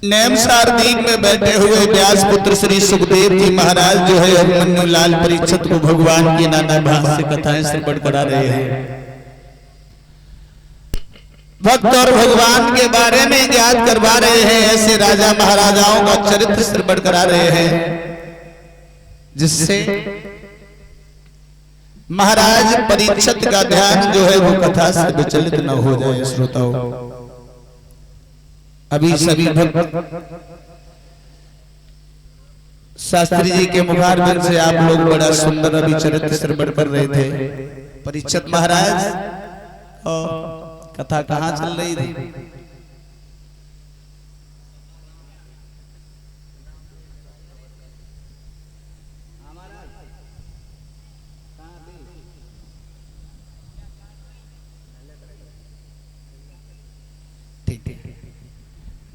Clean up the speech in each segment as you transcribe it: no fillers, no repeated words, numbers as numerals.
Name सारदीप में बैठे हुए व्यास पुत्र श्री सुखदेव जी महाराज जो है अभिमन्यु लाल परीक्षित को भगवान की नाना भाव से कथाएं श्रवण करा रहे हैं। भक्त और भगवान के बारे में ज्ञात करवा रहे हैं। ऐसे राजा महाराजाओं का चरित्र श्रवण करा रहे हैं जिससे महाराज परीक्षित का ध्यान जो है वो कथा से विचलित न हो जाए। श्रोताओं, अभी सभी भक्त शास्त्री जी के मुखारबिंद से आप लोग बड़ा सुंदर अभी चरित्र श्रवण कर रहे थे। परीक्षित महाराज कथा कहाँ चल रही थी?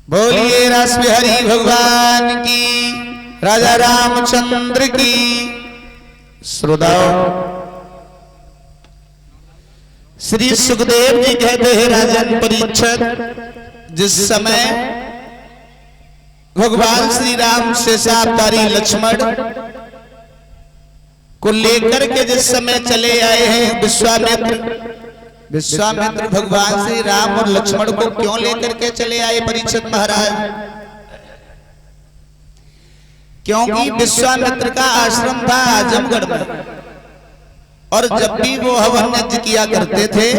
बोलिए रास बिहारी भगवान की, राजा रामचंद्र की। श्रोताओं, श्री सुखदेव जी कहते हैं राजन परीक्षित, जिस समय भगवान श्री राम शेषावतारी लक्ष्मण को लेकर के जिस समय चले आए हैं विश्वामित्र भगवान श्री राम और लक्ष्मण को क्यों लेकर के चले आए परीक्षित महाराज? क्योंकि विश्वामित्र का आश्रम था आजमगढ़ में, और जब भी वो हवन यज्ञ किया करते थे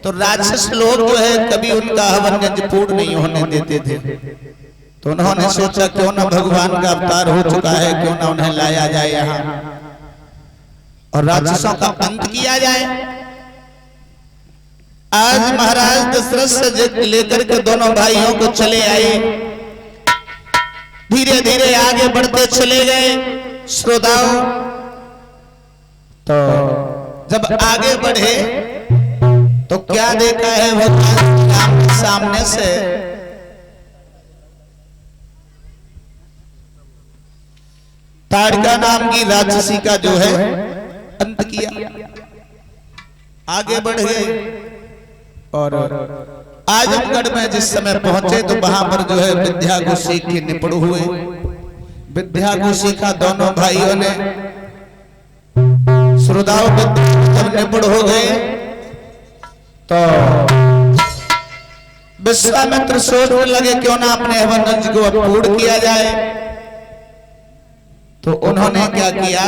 तो राक्षस लोग जो है कभी उनका हवन यज्ञ पूर्ण नहीं होने देते थे। तो उन्होंने सोचा क्यों ना भगवान का अवतार हो चुका है, क्यों ना उन्हें लाया जाए यहाँ और राक्षसों का अंत किया जाए। आज महाराज दशरथ से लेकर के दोनों भाइयों को चले आए, धीरे धीरे आगे बढ़ते चले गए। श्रोताओं, तो जब आगे बढ़े तो क्या देखा है भगवान राम के सामने से? ताड़का नाम की राक्षसी का जो है अंत किया। आगे बढ़ गए और आजमगढ़ में जिस समय पहुंचे तो वहां पर जो है विद्या को सीख के निपुण हुए। विद्या को सीखा दोनों भाइयों ने। श्रोताओं, जब निपुण हो गए तो विश्वामित्र सोचने लगे क्यों ना अपने हवन यज्ञ को पूर्ण किया जाए। तो उन्होंने क्या किया,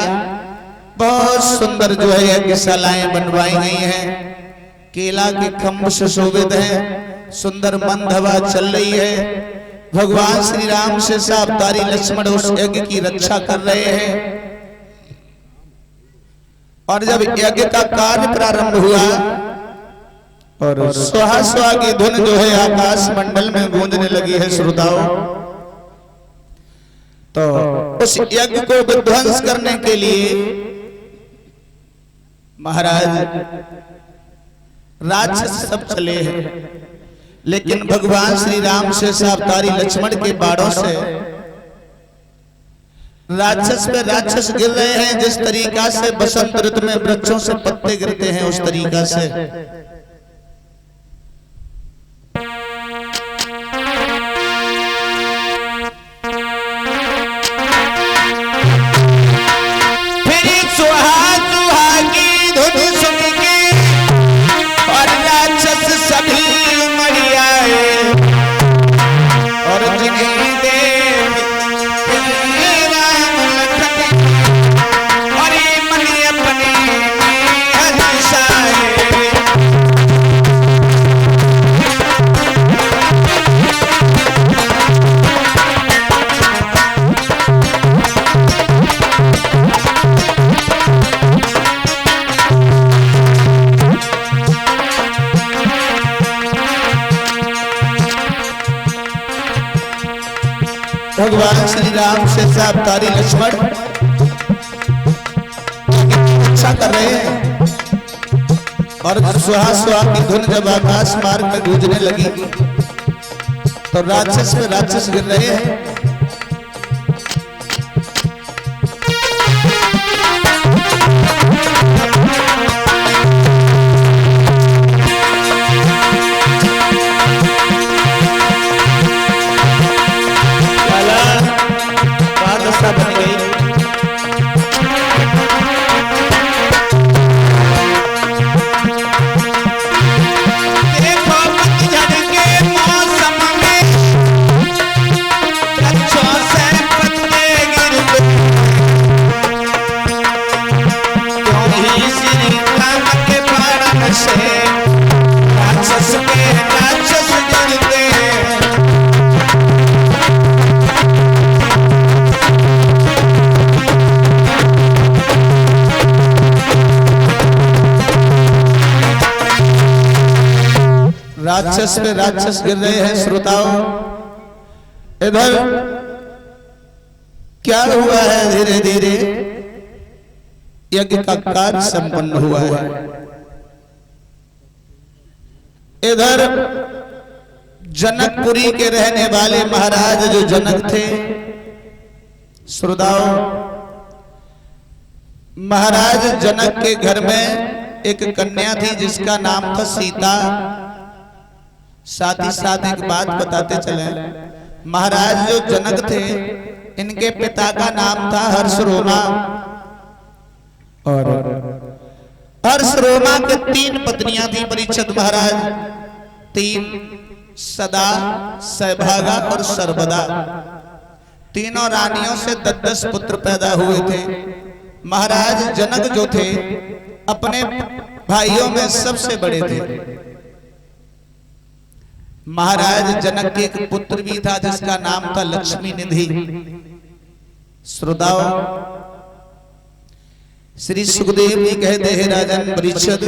बहुत सुंदर जो है यज्ञशालाएं बनवाई गई हैं, केला के खंभ सुशोभित है, सुंदर मंद हवा चल रही है। भगवान श्री राम से अवतारी लक्ष्मण उस यज्ञ की रक्षा कर रहे हैं। और जब यज्ञ का कार्य प्रारंभ हुआ और सुहा सुहा की धुन जो है आकाश मंडल में गूंजने लगी है। श्रोताओं, तो उस यज्ञ को विध्वंस करने के लिए महाराज राक्षस सब चले हैं, लेकिन भगवान श्री राम से अवतारी लक्ष्मण के बाणों से राक्षस पे राक्षस गिर रहे हैं। जिस तरीका से बसंत ऋतु में वृक्षों से पत्ते गिरते हैं उस तरीका से भगवान श्री राम से अवतारी लक्ष्मण रक्षा कर रहे हैं। और सुहा सुहा की धुन जब आकाश मार्ग में गूंजने लगी तो राक्षस पे राक्षस गिर रहे हैं। राक्षस पे राक्षस गिर रहे हैं श्रोताओं। इधर क्या हुआ है, धीरे धीरे यज्ञ का कार्य संपन्न हुआ है। इधर जनकपुरी के रहने वाले महाराज जो जनक थे, श्रोताओं, महाराज जनक के घर में एक कन्या थी जिसका नाम था सीता। साथ ही साथ एक बात बताते चले, महाराज जो जनक थे इनके पिता का नाम था हर्षरोमा, और हर्षरोमा के 3 पत्नियां थी परीक्षित महाराज, 3, सदा, सौभागा और सर्वदा। तीनों रानियों से 10-10 पुत्र पैदा हुए थे। महाराज जनक जो थे अपने भाइयों में सबसे बड़े थे। महाराज जनक के एक पुत्र भी था जिसका नाम था लक्ष्मी निधि। श्रोताओं, श्री सुखदेव जी कहते हैं राजन परीक्षित,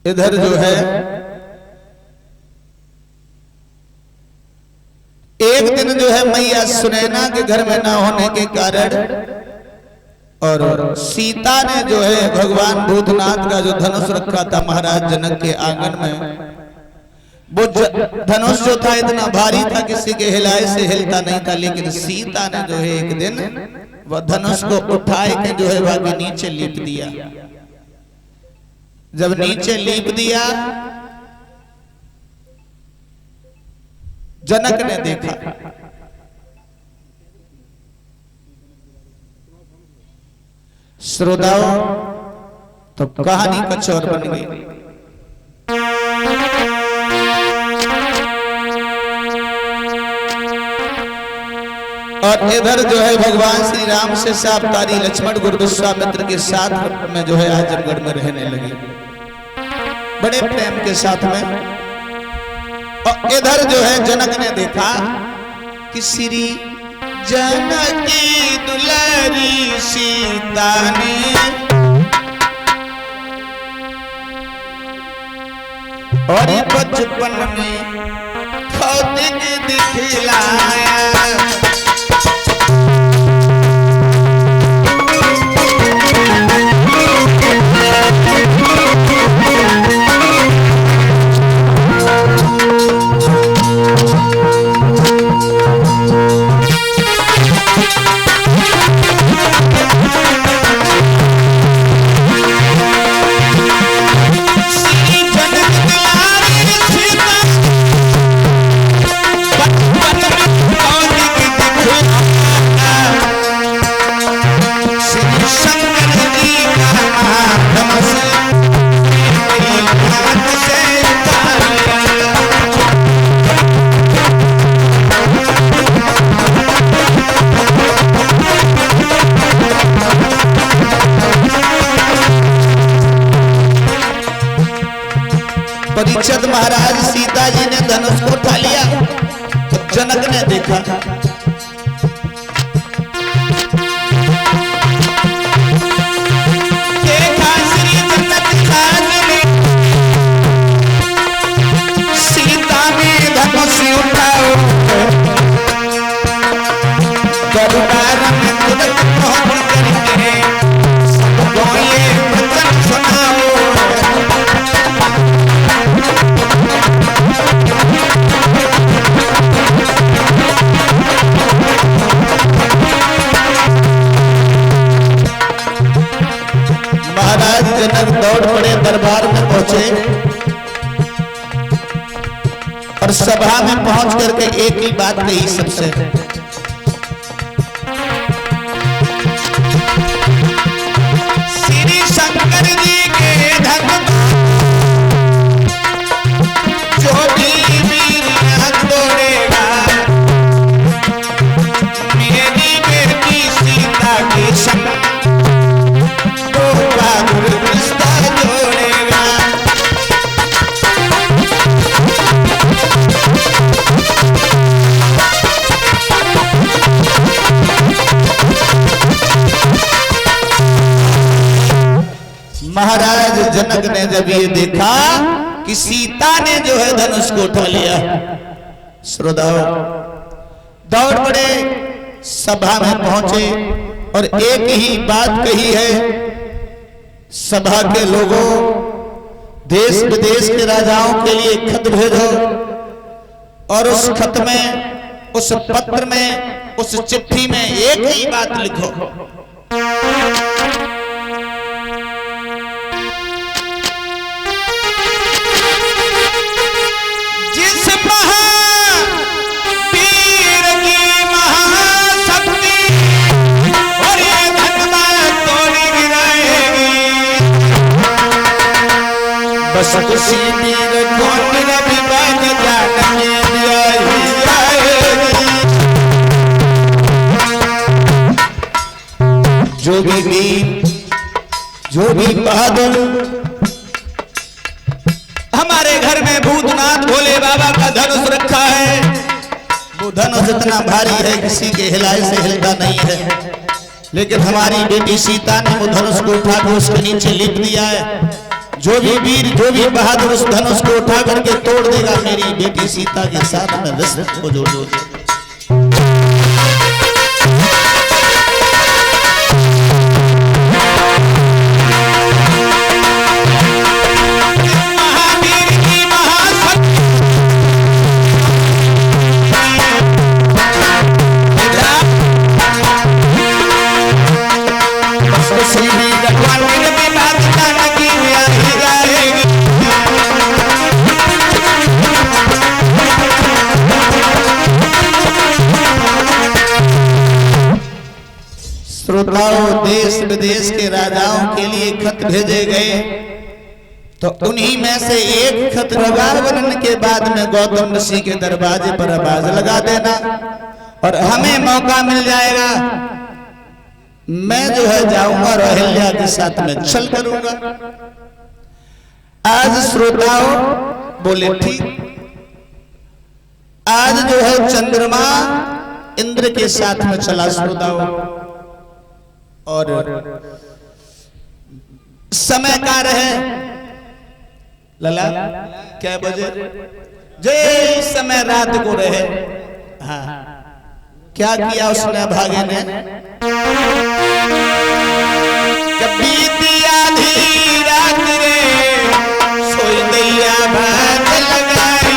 इधर जो है एक दिन जो है मैया सुनैना के घर में न होने के कारण और सीता ने जो है भगवान भूतनाथ का जो धनुष रखा था महाराज जनक के आंगन में, वो धनुष जो था इतना भारी था किसी के हिलाए से हिलता नहीं था। लेकिन सीता ने जो है एक दिन वह धनुष को उठाए के जो है वहां के नीचे लीप दिया। जब नीचे लीप दिया, जनक ने देखा, श्रोताओं, तो कहानी कुछ और बन गई। और इधर जो है भगवान श्री राम से सावतारी लक्ष्मण गुरु विश्वामित्र के साथ में जो है आजमगढ़ में रहने लगे, बड़े प्रेम के साथ में। और इधर जो है जनक ने देखा कि श्री जनकी दुलारी सीता ने और बचपन में भौतिक दिखलाया। परीक्षित महाराज सीता जी ने धनुष को उठा लिया तो जनक ने देखा, श्री जनक सीता ने धनुष उठाओ, करुणा में तुरंत पहुंच करके सबको ये वचन सुनाओ। महाराज जनक दौड़ पड़े, दरबार में पहुंचे और सभा में पहुंच करके एक ही बात कही सबसे, श्री शंकर जी के धर्म जो भी वीर तोड़ेगा, मेरी बेटी सीता के संग महाराज जनक ने जब ये देखा कि सीता ने जो है धनुष को उठा लिया। श्रोताओं दौड़ पड़े, सभा में पहुंचे और एक ही बात कही है। सभा के लोगों, देश विदेश के राजाओं के लिए खत भेजो और उस खत में, उस पत्र में, उस चिट्ठी में एक ही बात लिखो। जिस महावीर की महाशक्ति और ये धनवा तोड़ गिराएगी, बस उसी वीर को मेरा विवाद जानने जो भी वीर, जो भी बहादुर हमारे घर में भूतनाथ भोले बाबा का धनुष रखा है, वो धनुष इतना भारी है किसी के हिलाए से हिलता नहीं है। लेकिन हमारी बेटी सीता ने वो धनुष को उठा के उसके नीचे लिख दिया है। जो भी वीर, जो भी बहादुर उस धनुष को उठा करके तोड़ देगा, मेरी बेटी सीता के साथ में रिश्ते को जोड़ दो। श्रोताओं देश विदेश के राजाओं के लिए खत भेजे गए, तो उन्हीं में से एक खत रगार बनने के बाद में गौतम ऋषि के दरवाजे पर आवाज लगा देना और हमें मौका मिल जाएगा, मैं जो है जाऊंगा और अहिल्या के साथ में छल करूंगा। आज श्रोताओं बोले ठीक, आज जो है चंद्रमा इंद्र के साथ में चला। श्रोताओं और समय का रहे लला क्या बजे, जय समय रात को रहे। हाँ क्या किया उसने भागे ने, कभी दिया धी रात रे सोई दैया भाग लगाई,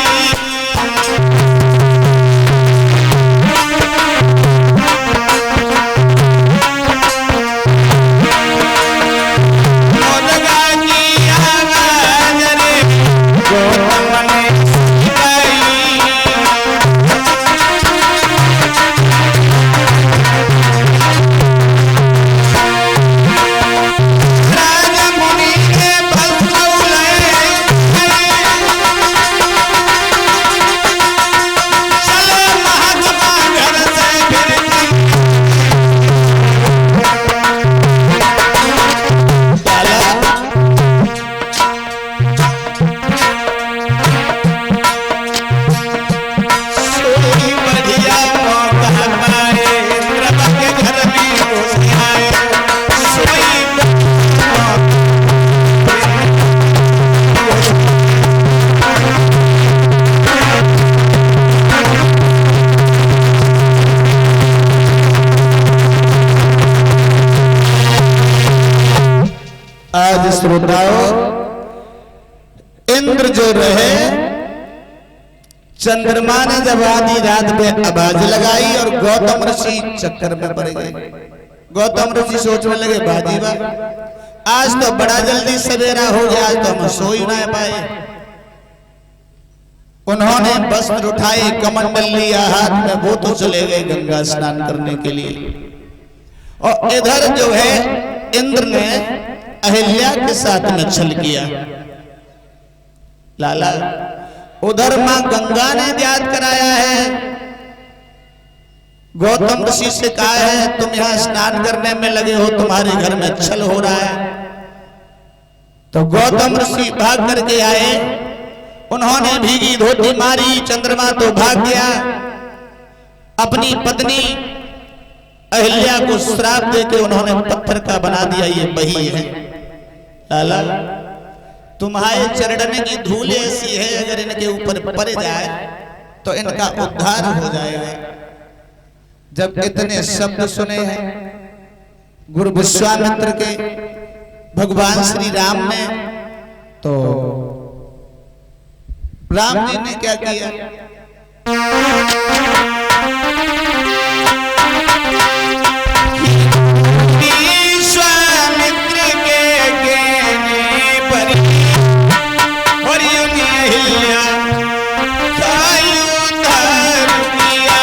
श्रोताओं इंद्र जो रहे, चंद्रमा ने जब आधी रात में आवाज लगाई और गौतम ऋषि चक्कर में पड़ गए। गौतम ऋषि सोचने लगे बाजी बा, आज तो बड़ा जल्दी सवेरा हो गया, आज तो हम सो ही ना पाए। उन्होंने वस्त्र उठाए, कमंडल लिया हाथ में, वो तो चले गए गंगा स्नान करने के लिए। और इधर जो है इंद्र ने अहिल्या के साथ में छल किया। लाला उधर मां गंगा ने याद कराया है, गौतम ऋषि से कहा है तुम यहां स्नान करने में लगे हो, तुम्हारे घर में छल हो रहा है। तो गौतम ऋषि भाग करके आए, उन्होंने भीगी धोती मारी, चंद्रमा तो भाग गया। अपनी पत्नी अहिल्या को श्राप देके उन्होंने पत्थर का बना दिया, ये बही है। लाला तुम्हारे चरणों की धूल ऐसी है, अगर इनके ऊपर पड़ जाए तो इनका उद्धार हो जाएगा। जब इतने शब्द सुने हैं गुरु विश्वामित्र के भगवान श्री राम ने, तो राम जी ने क्या किया? विश्वामित्र के कहने पर और युनि अहिल्या का उद्धार किया।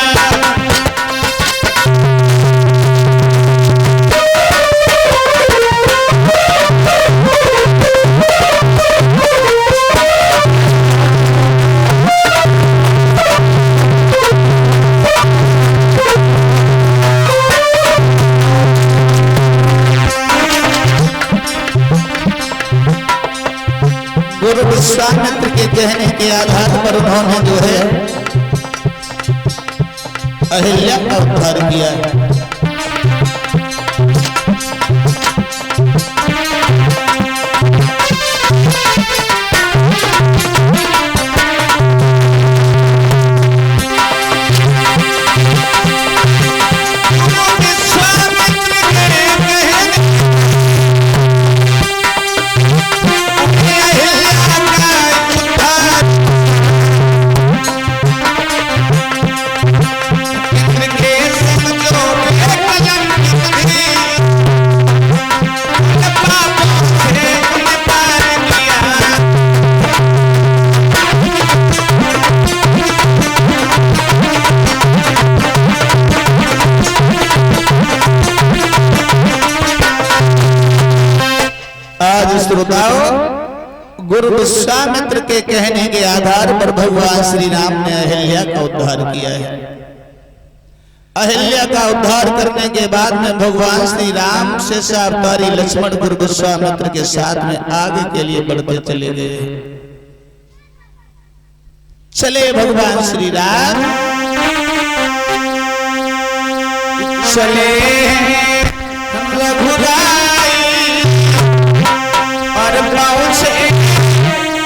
गुरु विश्वामित्र के कहने के आधार पर उन्होंने जो है अहिल्या का उद्धार किया। श्रोताओं, गुरु विश्वामित्र के कहने के आधार पर भगवान श्री राम ने अहिल्या का उद्धार किया है। अहिल्या का उद्धार करने के बाद में भगवान श्री राम से अवतारी लक्ष्मण गुरु विश्वामित्र के साथ में आगे के लिए बढ़ते चले गए। चले भगवान श्री राम चले रघुराई और पहुंचे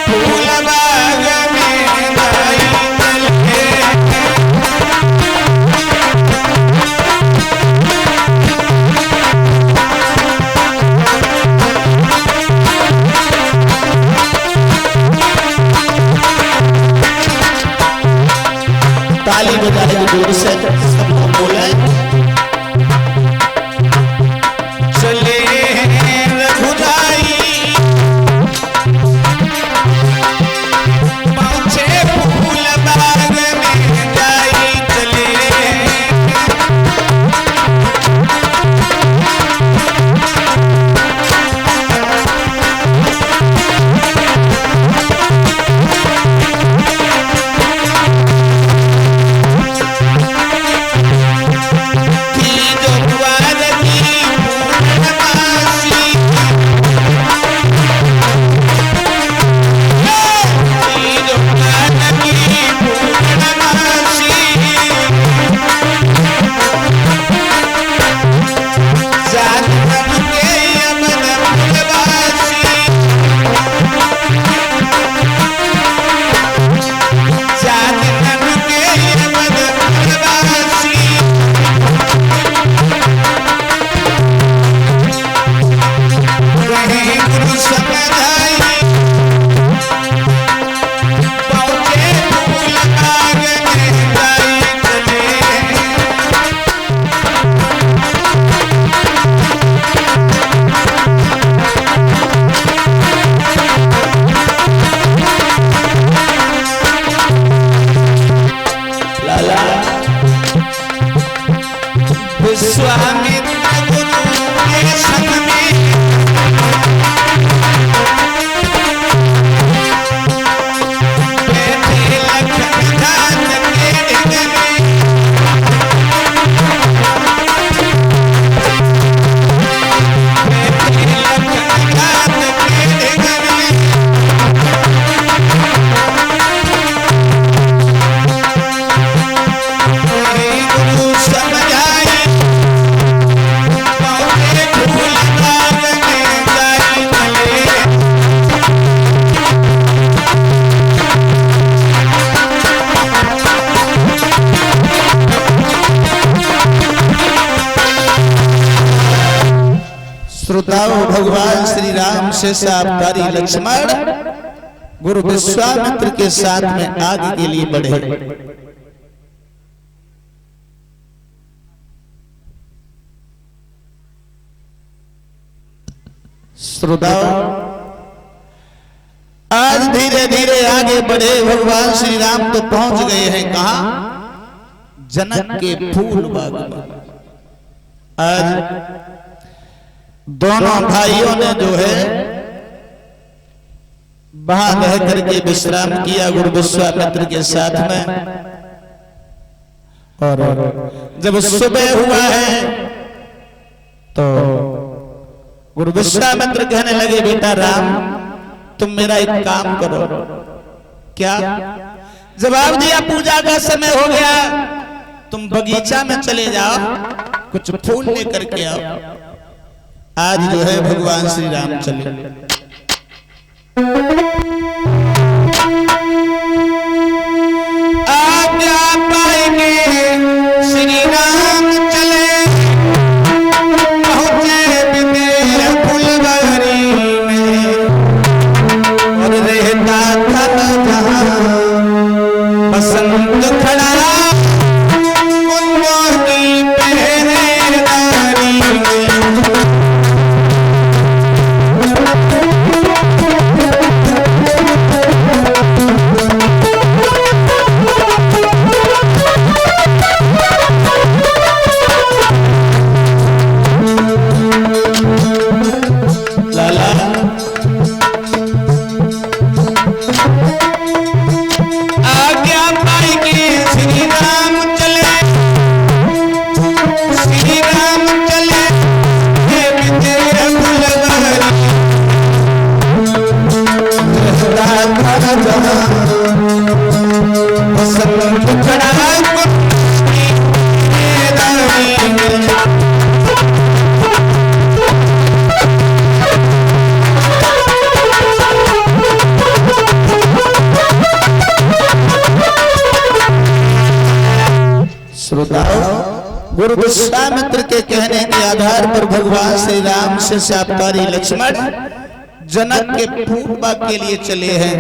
फूल बाग में गाई चले। ताली बजाने की जोर से सब लोग बोले चले रघुराई पहुंचे फूल बाग में गाई चले। भगवान श्री राम से अवतारी लक्ष्मण गुरु विश्वामित्र के साथ में आगे के लिए बढ़े। श्रोताओं, आज धीरे धीरे आगे बढ़े भगवान श्री राम तो पहुंच गए हैं कहा? जनक के फूल बाग में। आज दोनों भाइयों ने जो है वहां रह करके विश्राम किया गुरु विश्वामित्र के साथ में। और जब सुबह हुआ है तो गुरु विश्वामित्र कहने लगे, बेटा राम तुम मेरा एक काम करो। क्या? जवाब दिया, पूजा का समय हो गया, तुम बगीचा में चले जाओ, कुछ फूल लेकर के आओ। आज जो है भगवान श्री राम चले। आज्ञा पाएंगे श्री राम चले, पहुंचे बिने फुलवारी में, और रहता था जहां बसंत खड़ा गुरु विश्वामित्र के कहने के आधार पर भगवान श्री राम से अवतारी लक्ष्मण जनक के फूल बाग के लिए चले हैं,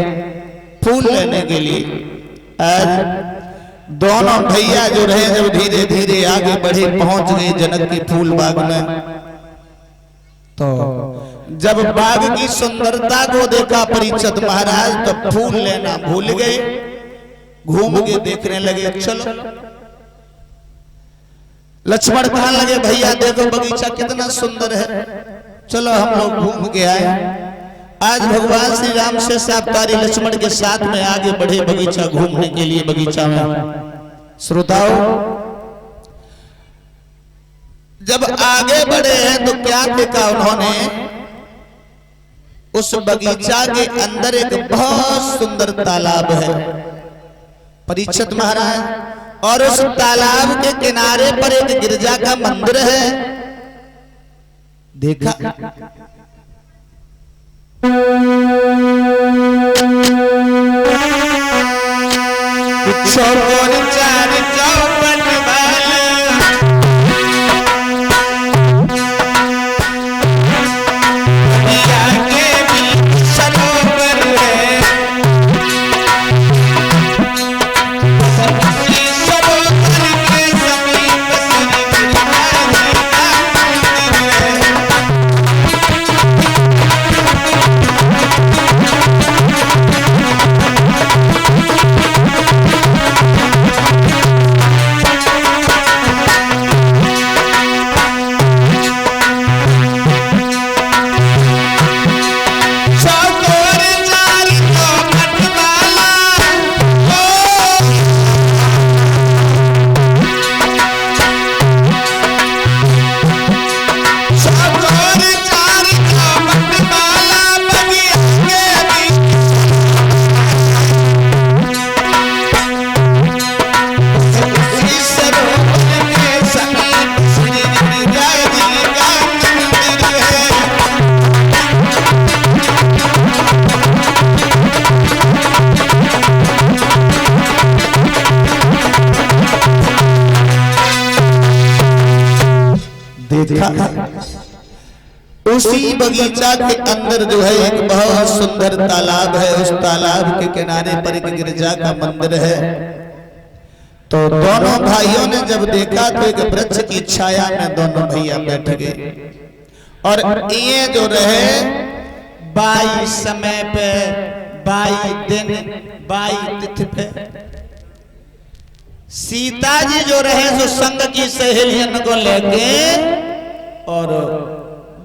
फूल लेने के लिए। आज दोनों भैया जो रहे जब धीरे धीरे आगे बढ़े, पहुंच गए जनक के फूल बाग में। तो जब बाग की सुंदरता को देखा परीक्षित महाराज तो फूल लेना भूल गए, घूम के देखने लगे। चलो लक्ष्मण कहने लगे, भैया देखो बगीचा कितना सुंदर है, चलो हम लोग घूम के आए। आज भगवान श्री राम से अवतारी लक्ष्मण के साथ में आगे बढ़े बगीचा घूमने के लिए बगीचा में। श्रोताओं, जब आगे बढ़े हैं तो क्या देखा उन्होंने? उस बगीचा के अंदर एक बहुत सुंदर तालाब है परीक्षित महाराज, और उस तालाब के किनारे पर एक गिरजा का मंदिर है। देखा चौकोर चार चौपट उसी बगीचा के अंदर जो है एक बहुत सुंदर तालाब है। उस तालाब के किनारे पर एक गिरजा का मंदिर है। तो दोनों भाइयों ने जब देखा तो एक वृक्ष की छाया में दोनों भैया बैठ गए और ये जो रहे 22 समय पे 22 दिन 22 तिथि पे सीता जी जो रहे जो संग की सहेलियन को लेके और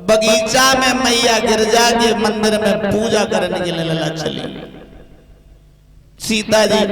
बगीचा में मैया गिरजा के मंदिर में पूजा करने के लिए लला चली। सीता जी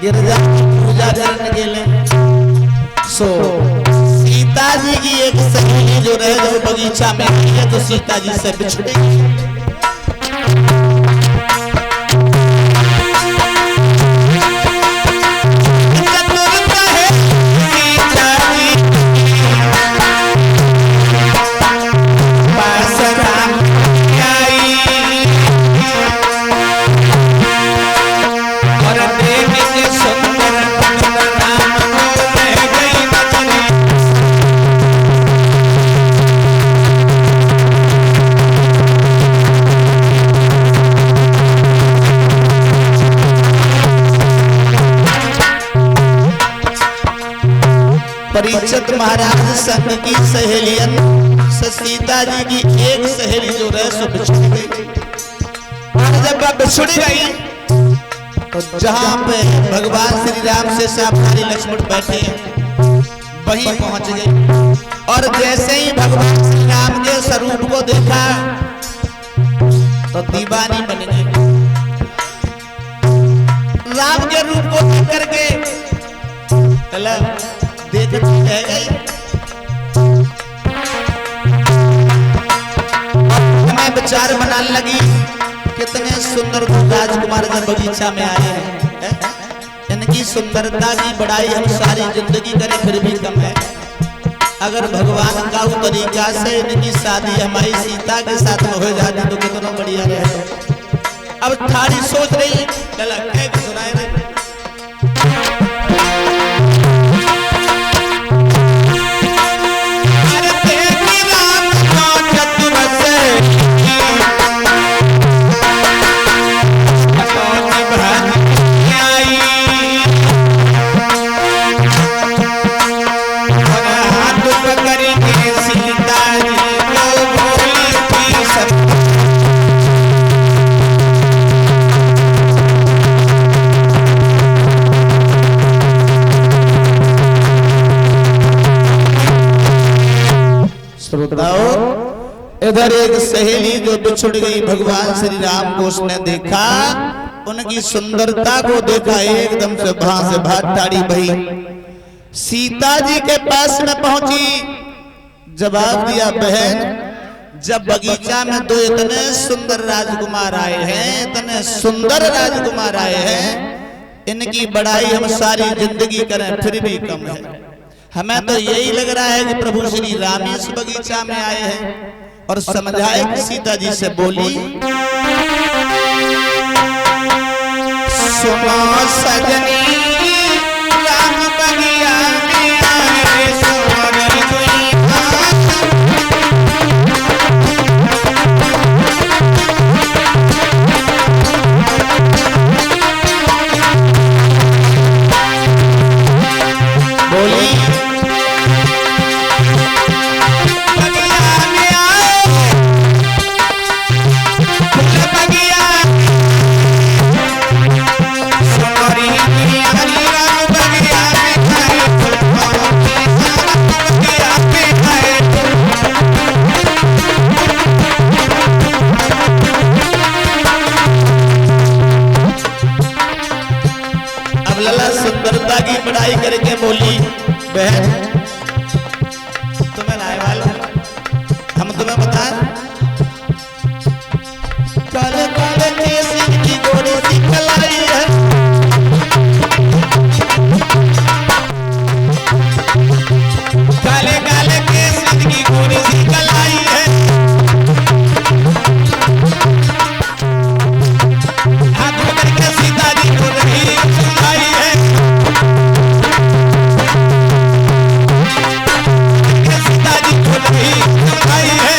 गिरजा पूजा करने के लिए सीता जी की एक सहेली जो रहे जो बगीचा में है तो सीता जी से बिछड़ेगी। परीक्षित महाराज संग की सहेलियन से सीता जी की एक सहेली जो रहे सो बिछड़ गई। और जब वह बिछड़ गई तो जहां पे भगवान श्री राम से सावधानी लक्ष्मण बैठे वहीं पहुंच गई और जैसे ही भगवान श्री राम के स्वरूप को देखा तो दीवानी बन गई। राम के रूप को देख करके देखते रह गई। मैं विचार बनाने लगी कितने सुंदर राजकुमार जब बगीचा में आए हैं। इनकी सुंदरता की बड़ाई हम सारी जिंदगी करें फिर भी कम है। अगर भगवान का वो तरीका से इनकी शादी हमारी सीता के साथ में हो जाती तो कितना बढ़िया रहे। अब थारी सोच रही सुनाए रही इधर एक सहेली जो बिछुड़ गई भगवान श्री राम को उसने देखा उनकी सुंदरता को देखा, एकदम से वहां से भाटाड़ी बही, सीता जी के पास में पहुंची। जवाब दिया, बहन जब बगीचा में दो इतने सुंदर राजकुमार आए हैं, इतने सुंदर राजकुमार आए हैं, इनकी बड़ाई हम सारी जिंदगी करें फिर भी कम है। हमें तो यही लग रहा है कि प्रभु श्री राम इस बगीचा में आए हैं। और समझाए कि सीता जी से बोली, सुनो सजनी राम बगिया में आए, सोनी कोई बोली, बगिया में आए, बगिया सोनी दुनिया राम बगिया में आए, बगिया में आए। अब लला सुंदरता की बड़ाई करके बोली, बहन तुम्हें लाए वाले हम तुम्हें बताएं, काले काले केस की गोरी सी कलाई है, काले काले केस की गोरी सी कलाई है, हाथ पकड़ के सीता जी को रही सुनाई है, सीता जी को रही सुनाई है,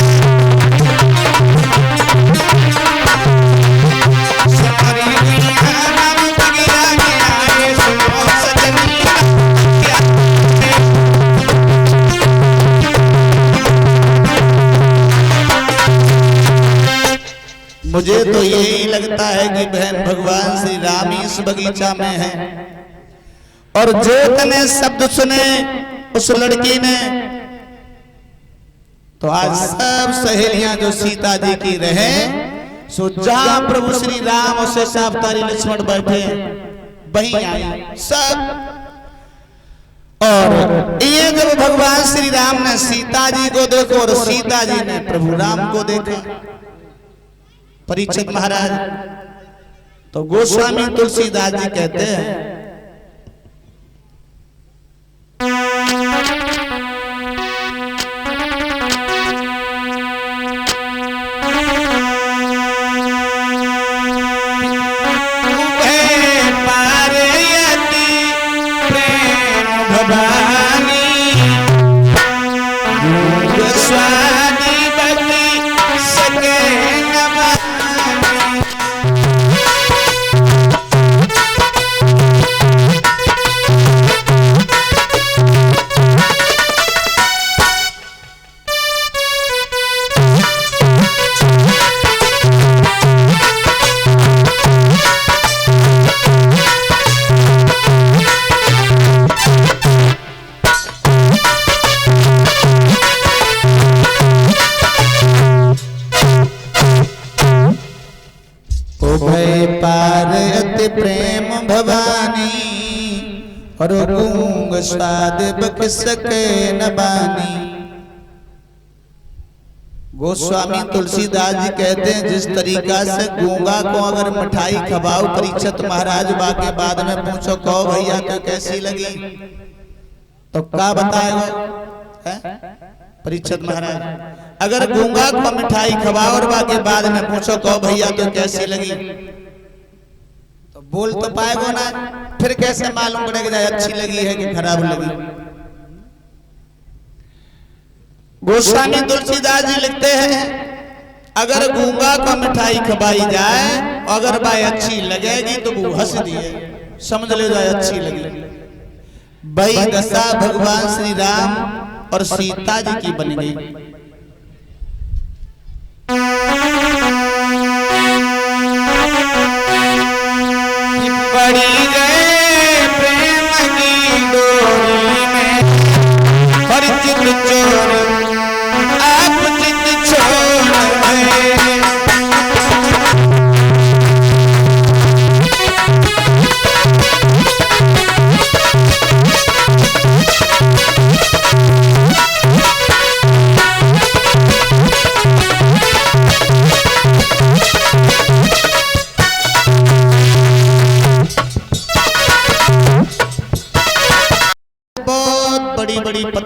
सारी दुनिया राम बगिया में आए, सुनो सजनी मुझे तो यही लगता है कि बहन भगवान श्री राम इस बगीचा में है। और जो तने शब्द सुने उस लड़की ने, तो आज सब सहेलियां जो सीता जी की रहे, सो जहां प्रभु श्री राम और शेषावतारी लक्ष्मण बैठे वहीं आई सब। और ये जब भगवान श्री राम ने सीता जी को देखो और सीता जी ने प्रभु राम को देखा, परीक्षित महाराज, तो गोस्वामी तुलसीदास जी कहते हैं, प्रेम भवानी और गूंग स्वाद बक सके न बानी। गोस्वामी तुलसीदास जी कहते हैं, जिस तरीका से गूंगा को अगर मिठाई खवाओ परीक्षित महाराज बाके बाद में पूछो कहो भैया तो कैसी लगी, तो क्या बताएगा परीक्षित महाराज? अगर गूंगा को मिठाई खवाओ और बाके बाद में पूछो कहो भैया तो कैसी लगी, तो बोल तो पाएगो ना, फिर कैसे मालूम पड़ेगा अच्छी लगी है कि खराब लगी। गोस्वामी तुलसीदास जी लिखते हैं, अगर गूंगा को मिठाई खवाई जाए अगर बाई अच्छी लगेगी तो वो हंस दिए, समझ ले जाए अच्छी लगी। भाई दशा भगवान श्री राम और सीता जी की बन गई। पड़ी गए प्रेम की डोरी में परिचित चोर आप चित छोड़ गए।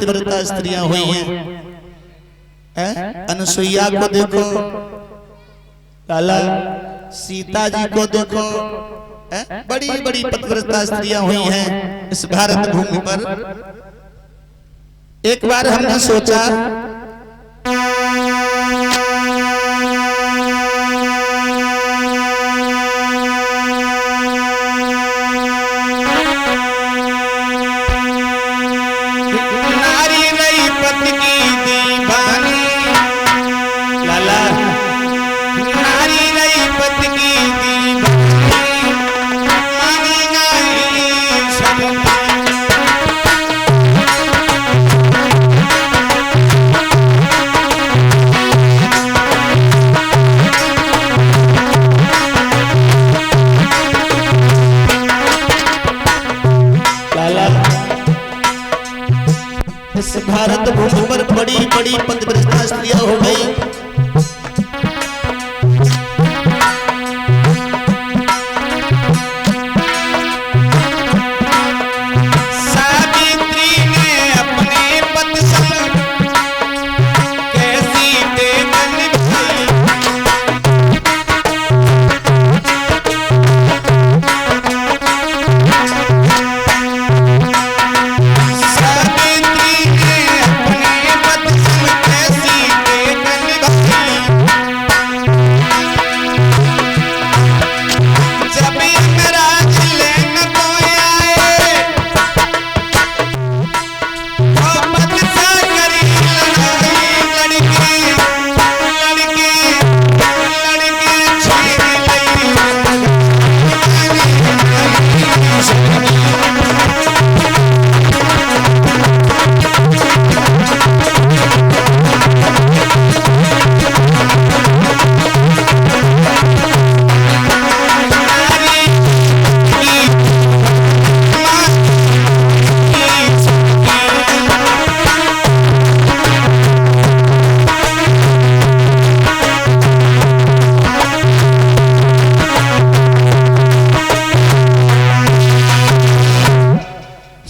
पतिव्रता स्त्रियां हुई हैं। अनुसुईया को देखो, लाला सीता जी को देखो, बड़ी बड़ी पतिव्रता स्त्रियां हुई हैं इस भारत भूमि पर। एक बार हमने सोचा नारी रही पति की दीवानी, लाला नारी रही पति की दीवानी, मानी नहीं सबकी। इस भारत भूमि पर बड़ी बड़ी पतिव्रता स्त्रियां हो गई। सावित्री ने अपने पति संग कैसी बेगन निभाई,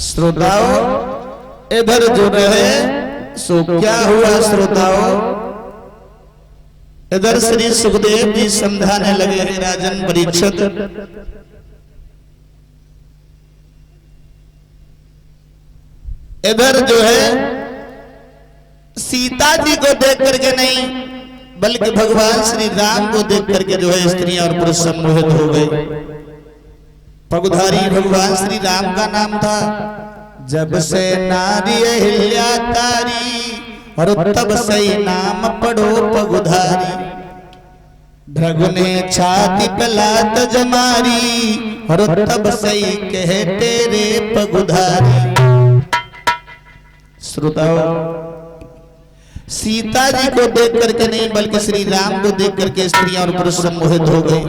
श्रोताओं इधर जो रहे सो क्या हुआ श्रोताओं, इधर श्री सुखदेव जी समझाने लगे हैं राजन परीक्षित। इधर जो है सीता जी को देख करके नहीं बल्कि भगवान श्री राम को देख करके जो है स्त्रियां और पुरुष सम्मोहित हो गए। पगुधारी भगवान श्री राम का नाम था। जब से नारी अहिल्या तारी और तब से नाम पढ़ो पगुधारी, भृगु ने छाती पलात जमारी और तब से कहे तेरे पगुधारी। श्रोताओ सीता जी को देख करके नहीं बल्कि श्री राम को देख करके स्त्रियां और पुरुष सम्मोहित हो गए।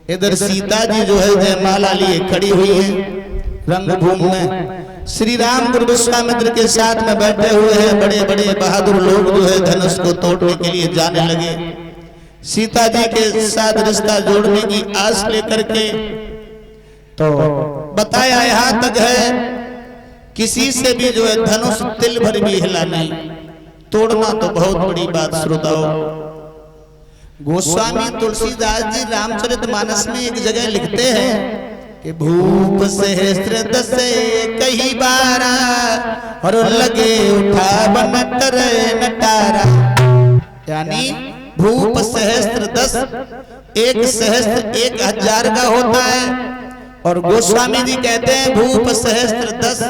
इधर सीता जी जो है जयमाला लिए खड़ी हुई है रंगभूमि में। श्री राम गुरु विश्वामित्र के साथ में बैठे हुए हैं। बड़े बड़े बहादुर लोग जो है धनुष को तोड़ने के लिए जाने लगे। सीता जी के साथ रिश्ता जोड़ने की आस लेकर के तो बताया यहाँ तक है किसी से भी जो है धनुष तिल भर भी हिला नहीं, तोड़ना तो बहुत बड़ी बात। श्रोताओ गोस्वामी तुलसीदास जी रामचरितमानस में एक जगह लिखते हैं कि भूप सहस्त्र दसे कही बारा और लगे उठा बनटर नटारा, यानी भूप सहस्त्र दस, एक सहस्त्र 1000 का होता है और गोस्वामी जी कहते हैं भूप सहस्त्र 10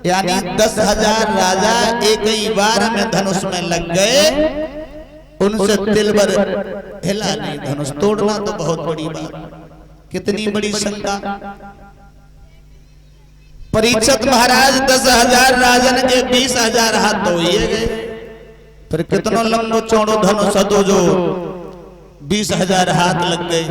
यानी 10,000 राजा एक ही बार में धनुष में लग गए, उनसे तिल भर हिला नहीं। धनुष तोड़ना तो बहुत बड़ी बात, कितनी बड़ी शंका। परीक्षित महाराज 10,000 राजन के 20,000 हाथ तो ही गए, फिर कितनों लंबो चौड़ो धनुष तो जो 20,000 हाथ लग गए।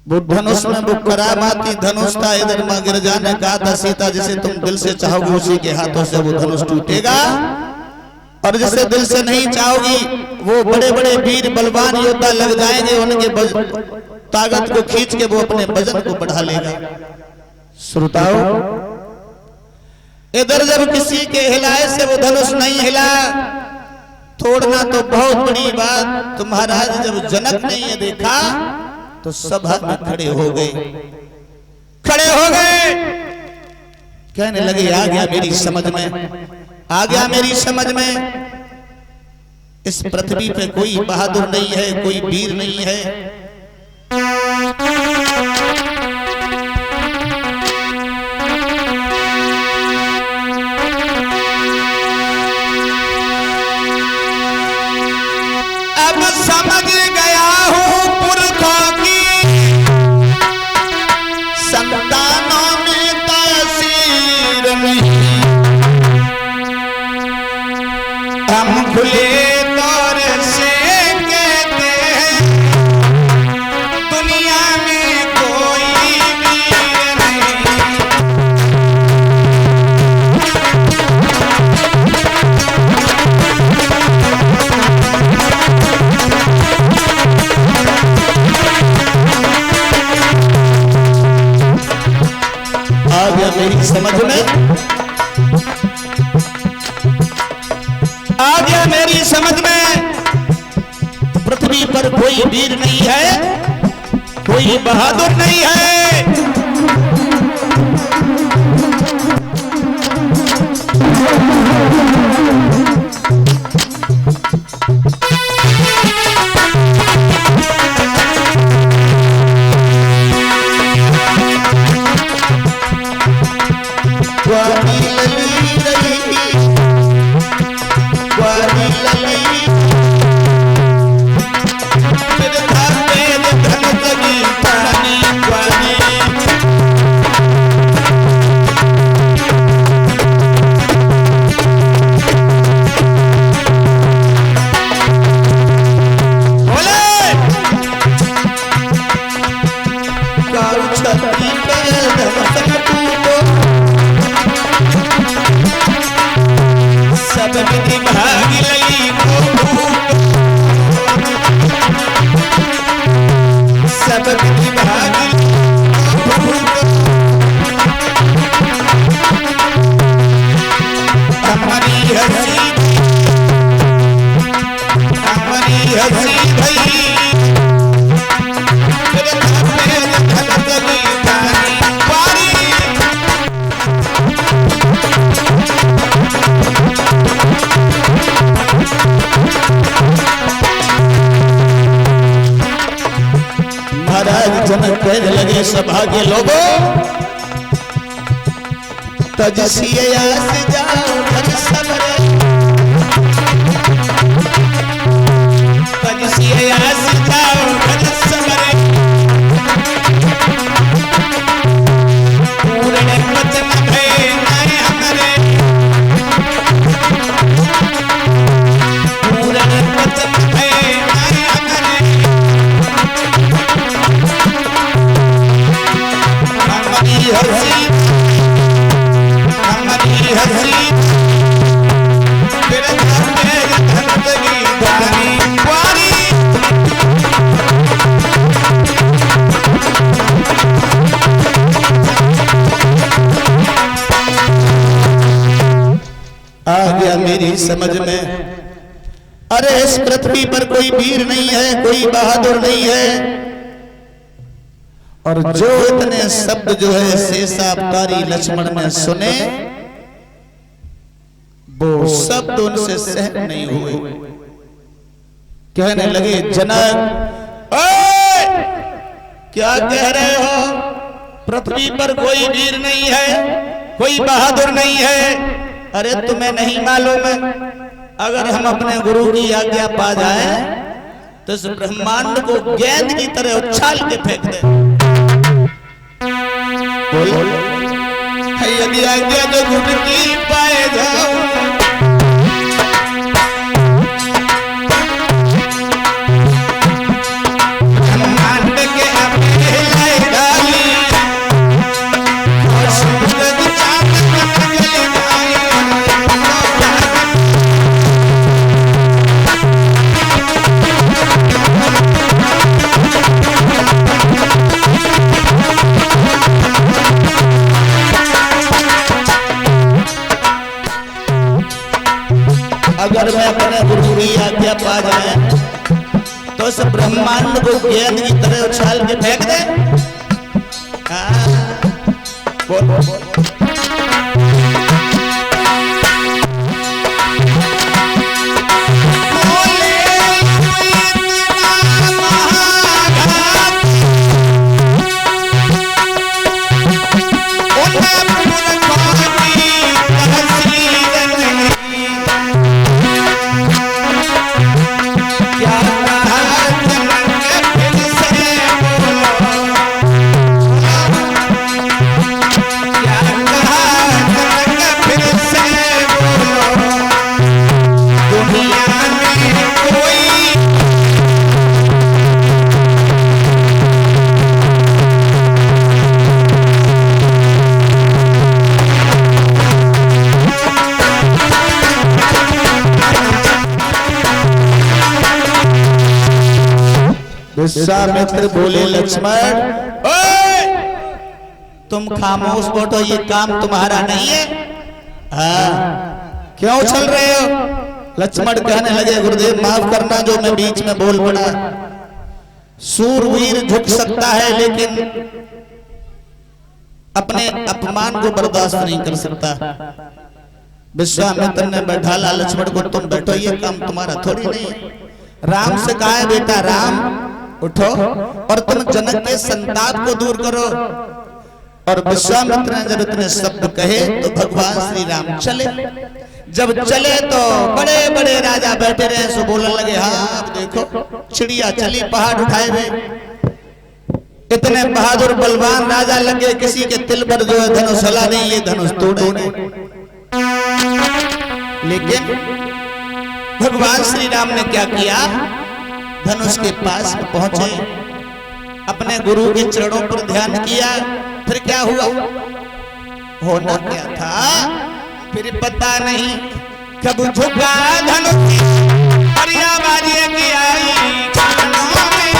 वो धनुष में वो करामाती धनुष था। इधर मां गिरजा ने कहा था सीता जिसे तुम दिल से चाहोगे उसी के हाथों से वो धनुष टूटेगा, और जिसे दिल से नहीं चाहोगी वो बड़े बड़े वीर बलवान योद्धा लग जाएंगे, उनके ताकत को खींच के वो अपने वजन को बढ़ा लेगा। श्रोताओं इधर जब किसी के हिलाए से वो धनुष नहीं हिला, तोड़ना तो बहुत बड़ी बात। तो महाराज जब जनक ने ये देखा तो सभा में खड़े हो गए, कहने लगे आ गया मेरी समझ में, आ गया मेरी समझ में। इस पृथ्वी पे कोई बहादुर नहीं है, कोई वीर नहीं है। अब समझ गया हूं पुरखों की संतानों में तासीर नहीं, हम खुले तौर से कहते हैं दुनिया में कोई वीर नहीं। आ गया मेरी समझ में, आ गया मेरी समझ में। पृथ्वी पर कोई वीर नहीं है, कोई बहादुर नहीं है। जनक कहने लगे सभा के लोगों, तजसिए आस जाओ घर सबरे, तजसिए आस जाओ घर सबरे, पूर्ण वचन भय नाय हमरे, पूर्ण वचन भय नाय हमरे। हसी हमारी हसी तेरे धंधगी गानी वारी। आ गया मेरी समझ में। अरे इस पृथ्वी पर कोई वीर नहीं है, कोई बहादुर नहीं है। और जो इतने शब्द जो है शेषावतारी लक्ष्मण ने सुने, वो शब्द उनसे सहन नहीं हुए। कहने लगे जनक, ओए क्या कह रहे हो? पृथ्वी पर कोई वीर नहीं है, कोई बहादुर नहीं है। अरे तुम्हें नहीं मालूम है, अगर हम अपने गुरु की आज्ञा पा जाए तो इस ब्रह्मांड को गेंद की तरह उछाल के फेंक दे। यदि आज्ञा तो गुरु की पाए जाऊं, ब्रह्मांड के अपने लाए डाली और सूरज चांद बन जाए। अगर मैं अपने गुरु की आज्ञा पा जाए तो इस ब्रह्मांड को गेंद की तरह उछाल के फेंक दे। बोल बोल बोल। विश्वामित्र बोले लक्ष्मण, तुम खामोश बैठो, ये काम तुम्हारा नहीं है। क्यों चल रहे हो? लक्ष्मण कहने लगे गुरुदेव माफ करना जो मैं बीच में बोल पड़ा। सूरवीर झुक सकता है लेकिन अपने अपमान को बर्दाश्त नहीं कर सकता। विश्वामित्र ने बैठाला लक्ष्मण को, तुम बैठो, ये काम तुम्हारा थोड़ी नहीं है। राम से कहा है बेटा राम उठो और तुम जनक के संताप को दूर करो। और विश्वामित्र ने जब इतने शब्द कहे तो भगवान श्री राम चले। जब चले तो बड़े बड़े राजा बैठे रहे, सो बोलने लगे हाँ अब देखो चिड़िया चली पहाड़ उठाए हुए। इतने बहादुर बलवान राजा लगे, किसी के तिल पर जो है धनुष हला नहीं, ये धनुष तोड़ेंगे। लेकिन भगवान श्री राम ने क्या किया, धनुष के पास पहुंचे, अपने गुरु के चरणों पर ध्यान किया। फिर क्या हुआ, होना क्या था फिर पता नहीं। कब झुका धनुष और आवाज़ की आई कानों में।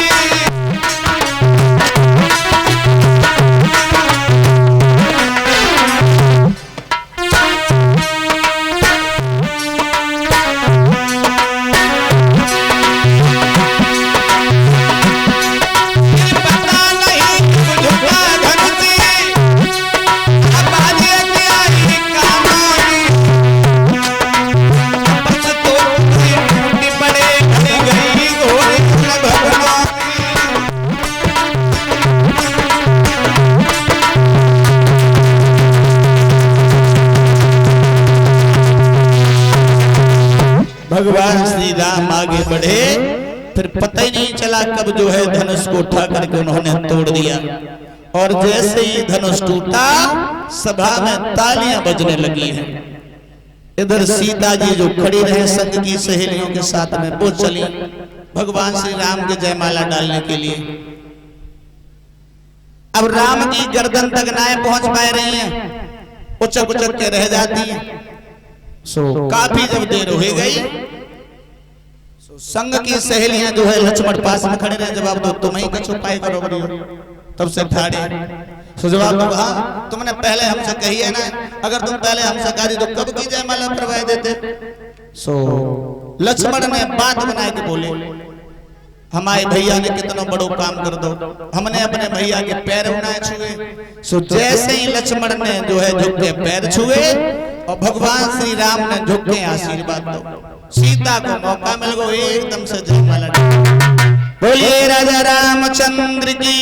भगवान श्री राम आगे बढ़े, फिर पता ही नहीं चला कब जो है धनुष को उठा करके उन्होंने तोड़ दिया। और जैसे ही धनुष टूटा सभा में तालियां बजने लगी हैं। इधर सीता जी जो खड़ी रहे संग की सहेलियों के साथ में, वो चली भगवान श्री राम के जयमाला डालने के लिए। अब राम की गर्दन तक नाएं पहुंच पा रही हैं, उचक उचक के रह जाती हैं। काफी जब देर हो गई, संग की सहेलियां जो है लक्ष्मण पास में खड़े रहे, जवाब दो तुम ही कछु पाए करोगे। तब से ठाड़े जवाब दो, हाँ तुमने पहले हमसे कही है ना, अगर तुम पहले हमसे कही तो कब की जयमाला करवाए देते। लक्ष्मण ने बात बना के बोले, हमारे भैया ने कितना बड़ो काम कर दो, हमने अपने भैया के पैर उन्हें छुए। जैसे ही लक्ष्मण ने जो है झुक के पैर छुए और भगवान श्री राम ने झुक के आशीर्वाद दो, सीता को मौका मिल गया एकदम से जयमाला। बोलिए राजा रामचंद्र की